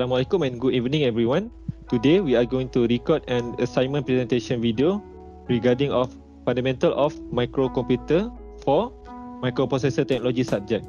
Assalamualaikum and good evening everyone. Today we are going to record an assignment presentation video regarding of fundamental of microcomputer for Microprocessor Technology subject.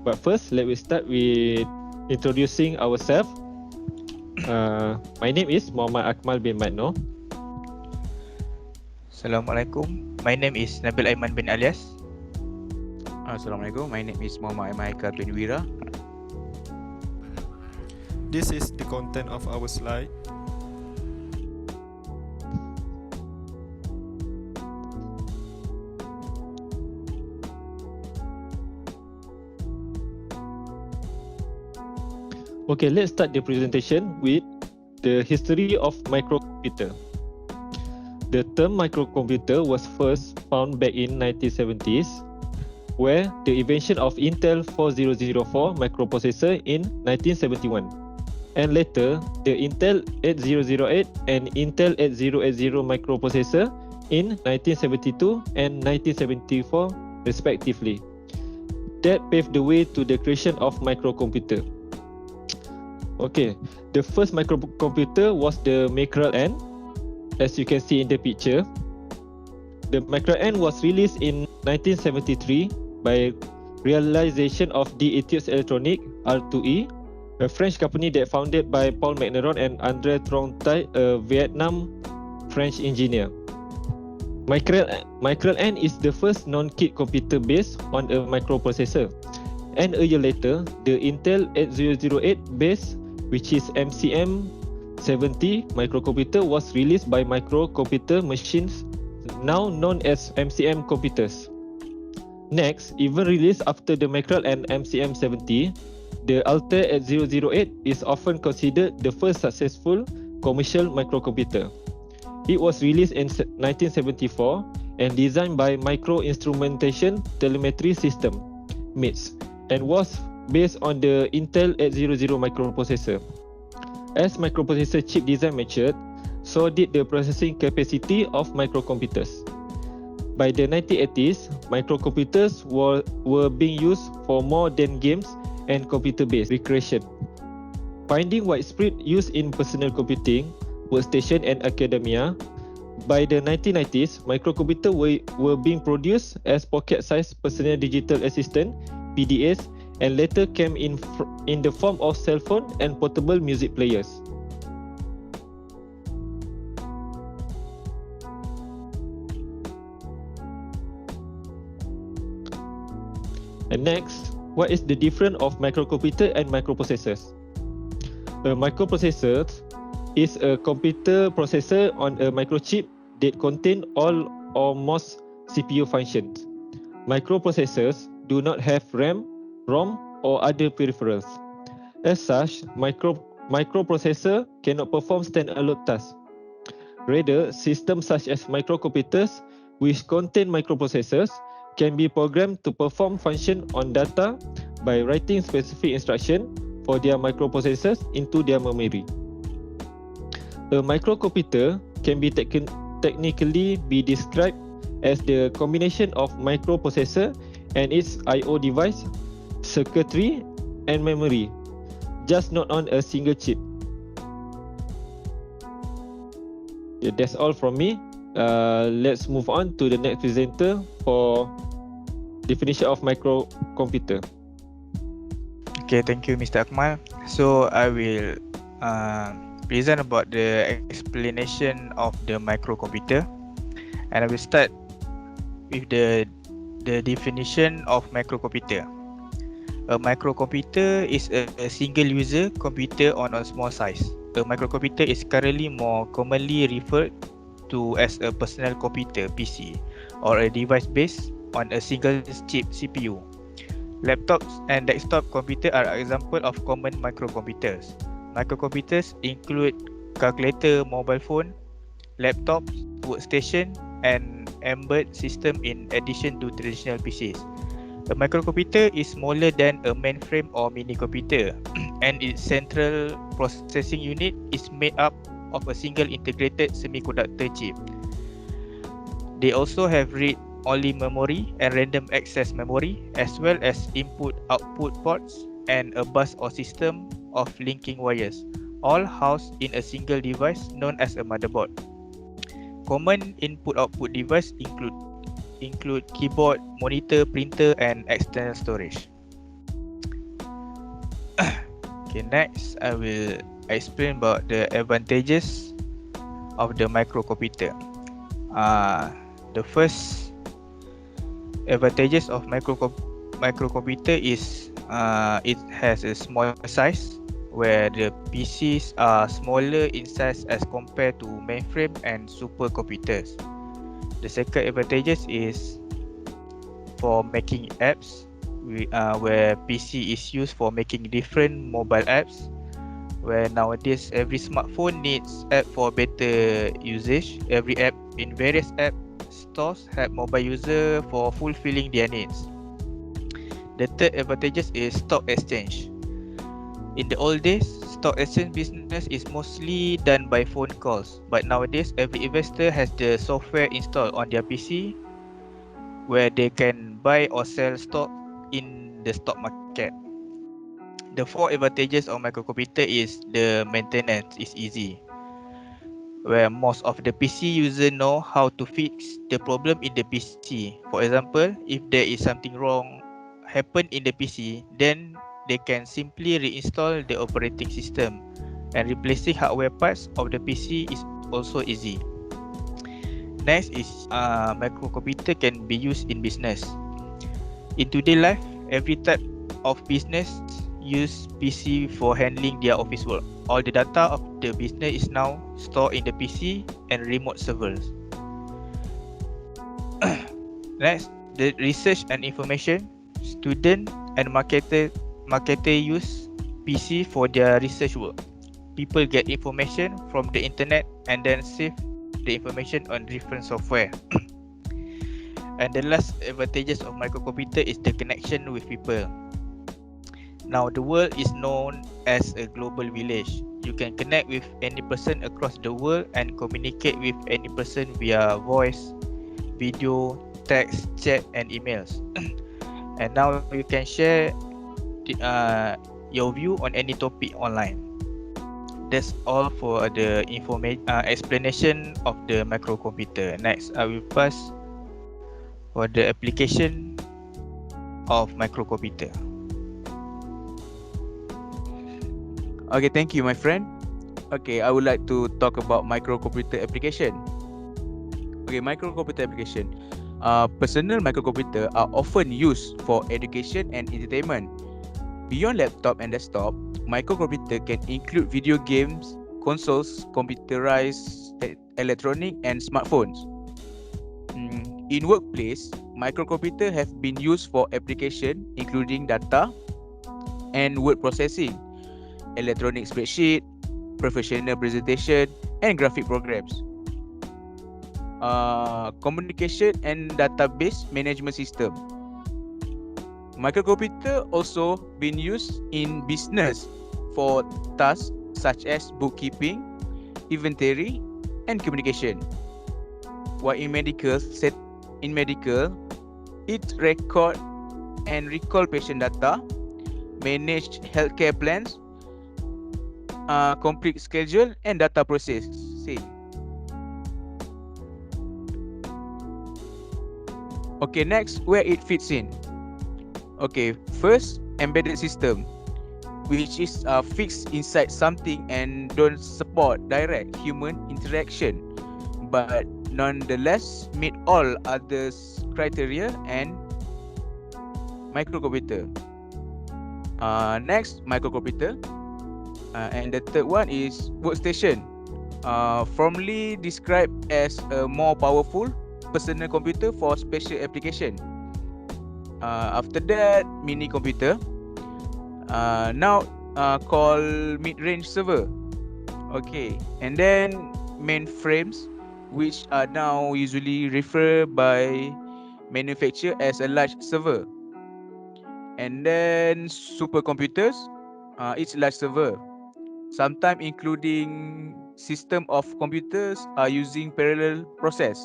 But first, let me start with introducing ourselves. My name is Muhammad Akmal bin Matno. Assalamualaikum. My name is NABIL AIMAN bin ALIAS. Assalamualaikum. My name is Muhammad HAIQAL bin WIRA. This is the content of our slide. Okay, let's start the presentation with the history of microcomputer. The term microcomputer was first found back in 1970s, where the invention of Intel 4004 microprocessor in 1971, and later the Intel 8008 and Intel 8080 microprocessor in 1972 and 1974 respectively. That paved the way to the creation of microcomputer. Okay, the first microcomputer was the Micro-N, as you can see in the picture. The Micro-N was released in 1973 by realization of the Etios Electronic R2E, a French company that founded by Paul Macneron and André Trontai, a Vietnam-French engineer. Micro-N is the first non-kit computer based on a microprocessor, and a year later, the Intel 8008 based, which is MCM70 microcomputer, was released by Microcomputer Machines, now known as MCM computers. Next, even released after the Micro and MCM70, the Altair 8008 is often considered the first successful commercial microcomputer. It was released in 1974 and designed by Micro Instrumentation Telemetry System (MITS) and was based on the Intel 800 microprocessor. As microprocessor chip design matured, so did the processing capacity of microcomputers. By the 1980s, microcomputers were being used for more than games and computer-based recreation, finding widespread use in personal computing, workstation and academia. By the 1990s, microcomputers were being produced as pocket-sized personal digital assistant (PDAs), and later came in the form of cell phone and portable music players. And next, what is the difference of microcomputer and microprocessors? A microprocessor is a computer processor on a microchip that contain all or most CPU functions. Microprocessors do not have RAM, ROM or other peripherals. As such, microprocessor cannot perform standalone tasks. Rather, systems such as microcomputers, which contain microprocessors, can be programmed to perform function on data by writing specific instruction for their microprocessors into their memory. A microcomputer can be technically be described as the combination of microprocessor and its I/O device, circuitry and memory, just not on a single chip. Yeah, that's all from me. Let's move on to the next presenter for definition of microcomputer. Okay, thank you, Mr. Akmal. So I will present about the explanation of the microcomputer, and I will start with the definition of microcomputer. A microcomputer is a single-user computer on a small size. A microcomputer is currently more commonly referred to as a personal computer (PC) or a device based on a single chip CPU. Laptops and desktop computers are examples of common microcomputers. Microcomputers include calculator, mobile phone, laptops, workstation, and embedded system in addition to traditional PCs. A microcomputer is smaller than a mainframe or mini computer, and its central processing unit is made up of a single integrated semiconductor chip. They also have read-only memory and random access memory, as well as input-output ports and a bus or system of linking wires, all housed in a single device known as a motherboard. Common input-output device include keyboard, monitor, printer, and external storage. Okay, next I will explain about the advantages of the microcomputer. The first advantages of microcomputer is it has a small size, where the PCs are smaller in size as compared to mainframe and supercomputers. The second advantages is for making apps, where PC is used for making different mobile apps, where nowadays every smartphone needs app for better usage. Every app in various app stores help mobile user for fulfilling their needs. The third advantages is stock exchange. In the old days, stock exchange business is mostly done by phone calls, but nowadays every investor has the software installed on their PC, where they can buy or sell stock in the stock market. The four advantages of microcomputer is the maintenance is easy, where most of the PC user know how to fix the problem in the PC. For example, if there is something wrong happen in the PC, then they can simply reinstall the operating system, and replacing hardware parts of the PC is also easy. Next is microcomputer can be used in business. In today's life, every type of business use PC for handling their office work. All the data of the business is now stored in the PC and remote servers. Next, the research and information. Student and marketer use PC for their research work. People get information from the internet and then save the information on different software. And the last advantages of microcomputer is the connection with people. Now the world is known as a global village. You can connect with any person across the world and communicate with any person via voice, video, text, chat, and emails. And now you can share your view on any topic online. That's all for the explanation of the microcomputer. Next, I will pass for the application of microcomputer. Okay, thank you, my friend. Okay, I would like to talk about microcomputer application. Okay, microcomputer application. Personal microcomputer are often used for education and entertainment. Beyond laptop and desktop, microcomputer can include video games, consoles, computerized electronic, and smartphones. In workplace, microcomputer have been used for application including data and word processing, electronic spreadsheet, professional presentation, and graphic programs. Communication and database management system. Microcomputer also been used in business for tasks such as bookkeeping, inventory, and communication. While in medical, it record and recall patient data, manage healthcare plans, complete schedule, and data processing. Okay, next, where it fits in. Okay, first, embedded system, which is fixed inside something and don't support direct human interaction, but nonetheless meet all other criteria and microcomputer. Next, microcomputer. And the third one is workstation, formerly described as a more powerful personal computer for special application. After that, mini computer, now called mid-range server. Okay, and then mainframes, which are now usually referred by manufacturer as a large server. And then supercomputers, it's large server. Sometimes including system of computers are using parallel process.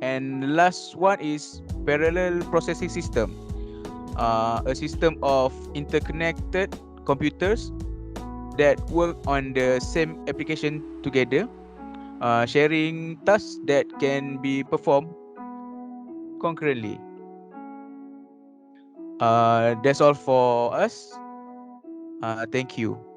And the last one is parallel processing system, a system of interconnected computers that work on the same application together, sharing tasks that can be performed concurrently. That's all for us. Thank you.